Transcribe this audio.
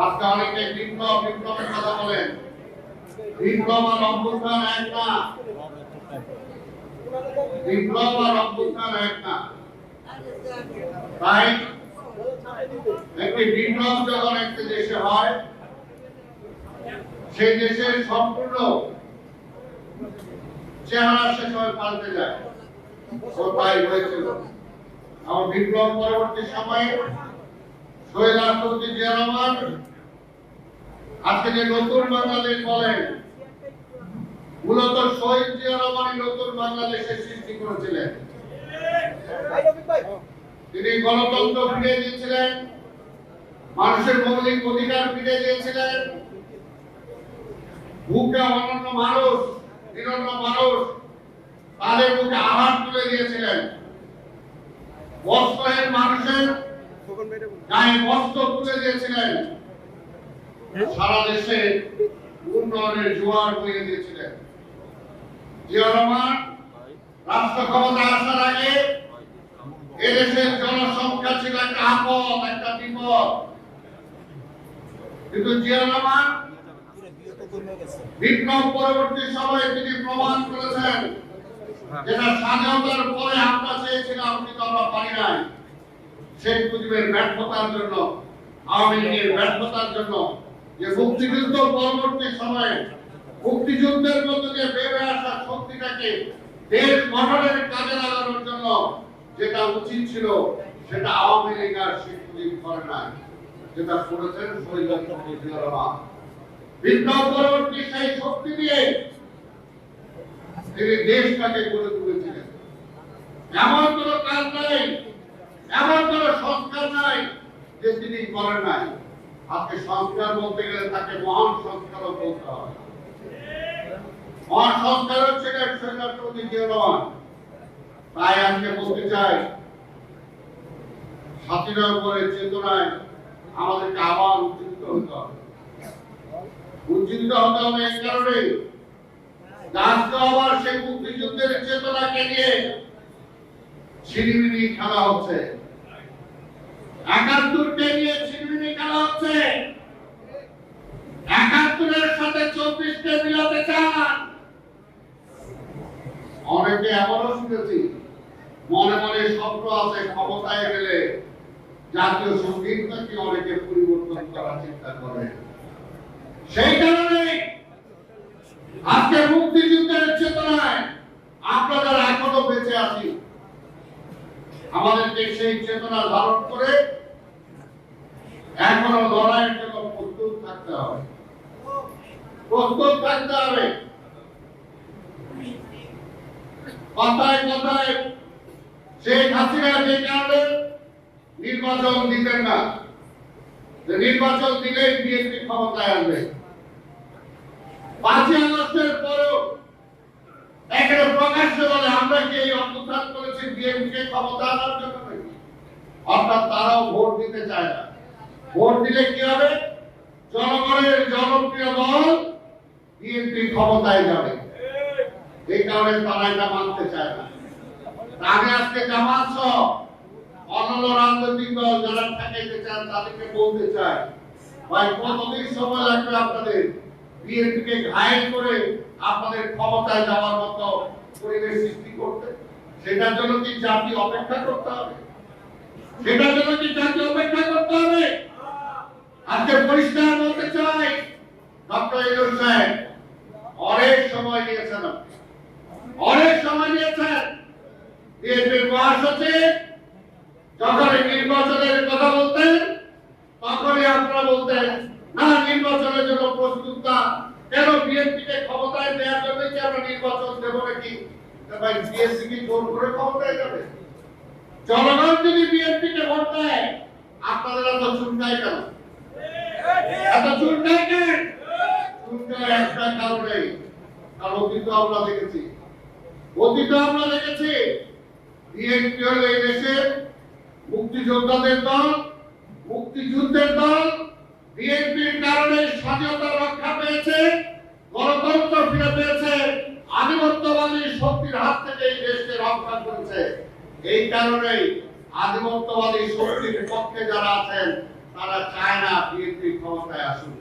আজকে অনেকে বিপ্লবের কথা বলেন, বিপ্লব আর অভ্যুত্থান এক না, বিপ্লব আর অভ্যুত্থান এক না। তাই একটি বিপ্লব যখন একটি দেশে হয়, সেই দেশের সম্পূর্ণ চেহারা সে সময় পাল্টে যায়। ও তাই হয়েছিল। আমার বিপ্লব পরবর্তী সময়ে শহীদ রাষ্ট্রপতি জিয়া রহমান আজকে যে নতুন বাংলাদেশ বলেন, মূলত শহীদ জিয়া রহমানই নতুন বাংলাদেশের সৃষ্টি করেছিলেন। তিনি গণতন্ত্র ফিরিয়ে দিয়েছিলেন, মানুষের মৌলিক অধিকার ফিরিয়ে দিয়েছিলেন, বুকে অনন্য মানুষ, নিরন্ন মানুষ তাদের বুকে আঘাত তুলে দিয়েছিলেন। বস্ত্রহীন মানুষের গায়ে বস্ত্র তুলে দিয়েছিলেন। সারা দেশে উন্নয়নের জোয়ার বইয়ে দিয়েছিলেন। জিয়া রহমান রাষ্ট্র ক্ষমতায় আসার আগে এদেশের জনসংখ্যা ছিল একটা আপদ, একটা বিপদ। কিন্তু জিয়া রহমান বিপ্লব পরবর্তী সময়ে তিনি প্রমাণ করেছেন যেটা স্বাধীনতার পরে আমরা চেয়েছিলাম কিন্তু আমরা পারি নাই। শেখ মুজিবের ব্যর্থতার জন্য, আওয়ামী লীগের ব্যর্থতার জন্য, যে মুক্তিযুদ্ধ পরবর্তী সময়ে মুক্তিযুদ্ধের মধ্যে দিয়ে বেড়ে আসা শক্তিটাকে দেশ গঠনের কাজে লাগানোর জন্য যেটা উচিত ছিল সেটা আওয়ামী লীগ আর শেখ মুজিব করে নাই, যেটা করেছেন শহীদ রাষ্ট্রপতি জিয়া রহমান। বিপ্লব পরবর্তী সেই শক্তি দিয়ে তিনি দেশটাকে গড়ে তুলেছিলেন। এমন কোন কাজ নাই, এমন কোন সংস্কার নাই যে তিনি করেন নাই। আজকে সংস্কার বলতে গেলে তাকে মহান সংস্কারও বলতে হয়। মহান সংস্কার হচ্ছে শহীদ রাষ্ট্রপতি জিয়া রহমান। তাই আজকে বলতে চাই, স্বাধীনতার উপরে চেতনায় আমাদেরকে আবার উজ্জীবিত হতে হবে। উজ্জীবিত হতে হবে এই কারণে আজকে আবার সেই মুক্তিযুদ্ধের চেতনাকে নিয়ে ছিনিমিনি খেলা হচ্ছে, ৭১কে নিয়ে ছিনিমিনি খেলা হচ্ছে। ৭১-এর সাথে ২৪কে মিলাতে চান। অনেকে এমনও শুনেছি মনে মনে স্বপ্ন আছে ক্ষমতায় গেলে জাতীয় সঙ্গীতটাকে অনেকে পরিবর্তন করার চিন্তা করে। সেই কারণে আজকে মুক্তিযুদ্ধের চেতনায় আমরা যারা এখনো বেঁচে আছি, আমাদেরকে সেই চেতনা ধারণ করে এখনো লড়াইয়ের জন্য প্রস্তুত থাকতে হবে, প্রস্তুত থাকতে হবে। কথায় কথায় শেখ হাসিনা যে কারণে নির্বাচন দিতেন না, নির্বাচন দিলেই বিএনপি ক্ষমতায় আসবে। ৫ই আগস্টের পরেও এখানে প্রকাশ্যে বলে আমরা কি এই অভ্যুত্থান করেছি বিএনপিকে ক্ষমতা আনার জন্য নাকি? অর্থাৎ তারাও ভোট দিতে চায় না। ভোট দিলে কি হবে? জনগণের জনপ্রিয় দল বিএনপি ক্ষমতায় যাবে। এই কারণে তারা এটা মানতে চায় না। আমি আজকে জামাত সহ অন্যান্য রাজনৈতিক দল যারা ঠেকাইতে চান তাদেরকে বলতে চাই, ভাই কতদিন সময় লাগবে আপনাদের বিএনপিকে ঘায়েল করে আপনাদের ক্ষমতায় যাওয়ার মতো পরিবেশ সৃষ্টি করতে? সেটার জন্য কি জাতি অপেক্ষা করতে হবে? সেটার জন্য কি জাতি অপেক্ষা করতে হবে? আজকে পরিষ্কার বলতে চাই, ডক্টর ইউনূস সাহেব অনেক সময় নিয়েছেন, অনেক সময় নিয়েছেন। বিএনপির মহাসচিব যখন নির্বাচনের কথা বলতেন তখনই আপনারা বলতেন না নির্বাচনের জন্য প্রস্তুত না, কেন বিএনপিকে ক্ষমতায় দেওয়ার জন্য কি আমরা নির্বাচন দেব নাকি? ভাই বিএনপি কি জোর করে ক্ষমতায় যাবে? জনগণ যদি বিএনপিকে ভোট দেয় আপনাদের এত চুনকায় কেন? এত চুনকায় কেন? চুনকায় একটা কারণে, কারণ অতীত আমরা দেখেছি, অতীত আমরা দেখেছি বিএনপি হলো এই দেশের মুক্তিযোদ্ধাদের দল, মুক্তিযুদ্ধের দল। বিএনপির কারণে স্বাধীনতা রক্ষা পেয়েছে, গণতন্ত্র ফিরে পেয়েছে, আধিপত্যবাদী শক্তির হাত থেকে এই দেশকে রক্ষা করেছে। এই কারণেই আধিপত্যবাদী শক্তির পক্ষে যারা আছেন তারা চায় না বিএনপি ক্ষমতায় আসুক।